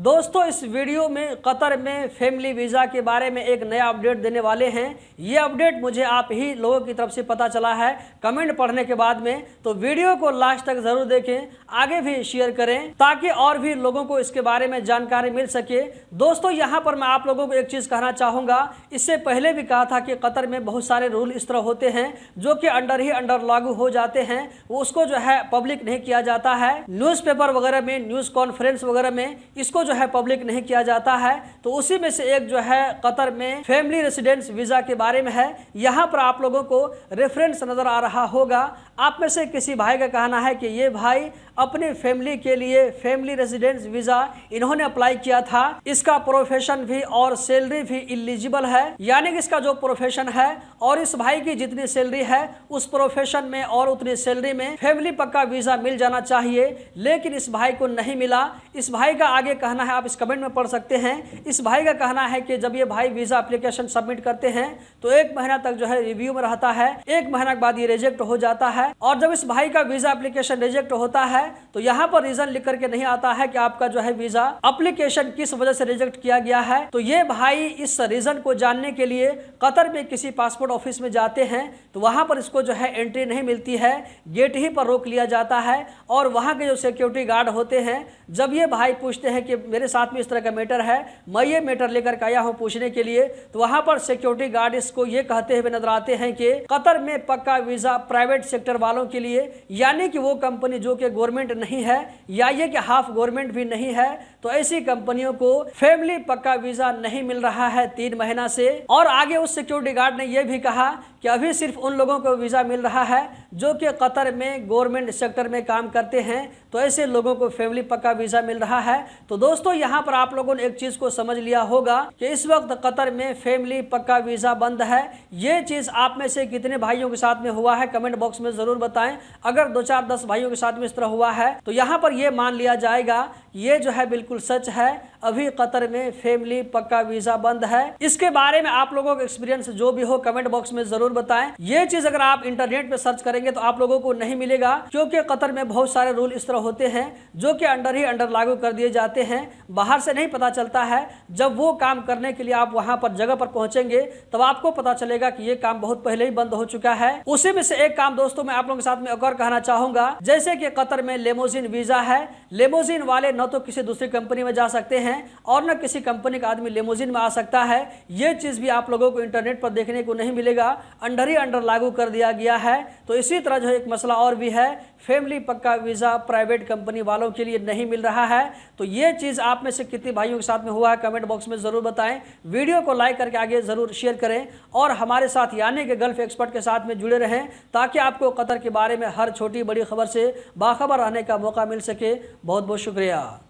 दोस्तों इस वीडियो में कतर में फैमिली वीज़ा के बारे में एक नया अपडेट देने वाले हैं। ये अपडेट मुझे आप ही लोगों की तरफ से पता चला है कमेंट पढ़ने के बाद में, तो वीडियो को लास्ट तक ज़रूर देखें, आगे भी शेयर करें ताकि और भी लोगों को इसके बारे में जानकारी मिल सके। दोस्तों यहाँ पर मैं आप लोगों को एक चीज़ कहना चाहूँगा, इससे पहले भी कहा था कि कतर में बहुत सारे रूल इस तरह होते हैं जो कि अंडर लागू हो जाते हैं, वो उसको जो है पब्लिक नहीं किया जाता है। न्यूज़पेपर वगैरह में, न्यूज़ कॉन्फ्रेंस वगैरह में इसको जो है पब्लिक नहीं किया जाता है। तो उसी में से एक जो है कतर में फैमिली रेसिडेंस वीज़ा के बारे में है। यहाँ पर आप लोगों को रेफरेंस नज़र आ रहा होगा। आप में से किसी भाई का कहना है कि ये भाई अपनी फैमिली के लिए फैमिली रेसिडेंस वीज़ा इन्होंने अप्लाई किया था, इसका प्रोफेशन भी और सैलरी भी इलिजिबल है, यानी कि इसका जो प्रोफेशन है और इस भाई की जितनी सैलरी है उस प्रोफेशन में और उतनी सैलरी में फैमिली पक्का वीज़ा मिल जाना चाहिए, लेकिन इस भाई को नहीं मिला। इस भाई का आगे कहना है, आप इस कमेंट में पढ़ सकते हैं। इस भाई का कहना है कि जब ये भाई वीज़ा एप्लीकेशन सबमिट करते हैं तो 1 महीना तक जो है रिव्यू में रहता है, 1 महीना के बाद ये रिजेक्ट हो जाता है। और जब इस भाई का वीज़ा एप्लीकेशन रिजेक्ट होता है तो यहाँ पर रीजन लिख करके नहीं आता है कि आपका जो है वीज़ा एप्लीकेशन किस वजह से रिजेक्ट किया गया है। तो ये भाई इस रीजन को जानने के लिए कतर में किसी पासपोर्ट ऑफिस में जाते हैं तो वहाँ पर इसको जो है एंट्री नहीं मिलती है, गेट ही पर रोक लिया जाता है। और वहाँ के जो सिक्योरिटी गार्ड होते हैं, जब ये भाई पूछते हैं कि मेरे साथ में इस तरह का मैटर है, मैं ये मैटर लेकर के आया हूँ पूछने के लिए, तो वहाँ पर सिक्योरिटी गार्ड इसको ये कहते हुए नजर आते हैं कि कतर में पक्का वीज़ा प्राइवेट सेक्टर वालों के लिए, यानी कि वो कंपनी जो कि गवर्नमेंट नहीं है या ये कि हाफ गवर्नमेंट भी नहीं है, तो ऐसी कंपनियों को फैमिली पक्का वीज़ा नहीं मिल रहा है 3 महीना से। और आगे उस सिक्योरिटी गार्ड ने यह भी कहा कि अभी सिर्फ उन लोगों को वीज़ा मिल रहा है जो कि कतर में गवर्नमेंट सेक्टर में काम करते हैं, तो ऐसे लोगों को फैमिली पक्का वीज़ा मिल रहा है। तो दोस्तों यहाँ पर आप लोगों ने एक चीज़ को समझ लिया होगा कि इस वक्त कतर में फैमिली पक्का वीज़ा बंद है। ये चीज़ आप में से कितने भाइयों के साथ में हुआ है कमेंट बॉक्स में ज़रूर बताएं। अगर 2, 4, 10 भाइयों के साथ में इस तरह हुआ है तो यहाँ पर यह मान लिया जाएगा ये जो है बिल्कुल सच है, अभी कतर में फैमिली पक्का वीज़ा बंद है। इसके बारे में आप लोगों का एक्सपीरियंस जो भी हो कमेंट बॉक्स में ज़रूर बताएं। ये चीज़ अगर आप इंटरनेट पे सर्च करेंगे तो आप लोगों को नहीं मिलेगा, क्योंकि कतर में बहुत सारे रूल इस तरह होते हैं जो कि अंडर लागू कर दिए जाते हैं, बाहर से नहीं पता चलता है। जब वो काम करने के लिए आप वहाँ पर जगह पर पहुँचेंगे तब आपको पता चलेगा कि ये काम बहुत पहले ही बंद हो चुका है। उसी में से एक काम दोस्तों मैं आप लोगों के साथ में एक और कहना चाहूँगा, जैसे कि कतर में लेमोजिन वीज़ा है। लेमोजिन वाले न तो किसी दूसरी कंपनी में जा सकते हैं और न किसी कंपनी का आदमी लेमोजिन में आ सकता है। ये चीज़ भी आप लोगों को इंटरनेट पर देखने को नहीं मिलेगा, अंडर लागू कर दिया गया है। तो इसी तरह जो एक मसला और भी है, फैमिली पक्का वीज़ा प्राइवेट कंपनी वालों के लिए नहीं मिल रहा है। तो ये चीज़ आप में से कितने भाइयों के साथ में हुआ है कमेंट बॉक्स में ज़रूर बताएं। वीडियो को लाइक करके आगे ज़रूर शेयर करें और हमारे साथ यानी कि गल्फ एक्सपर्ट के साथ में जुड़े रहें ताकि आपको कतर के बारे में हर छोटी बड़ी खबर से बाखबर रहने का मौका मिल सके। बहुत बहुत शुक्रिया।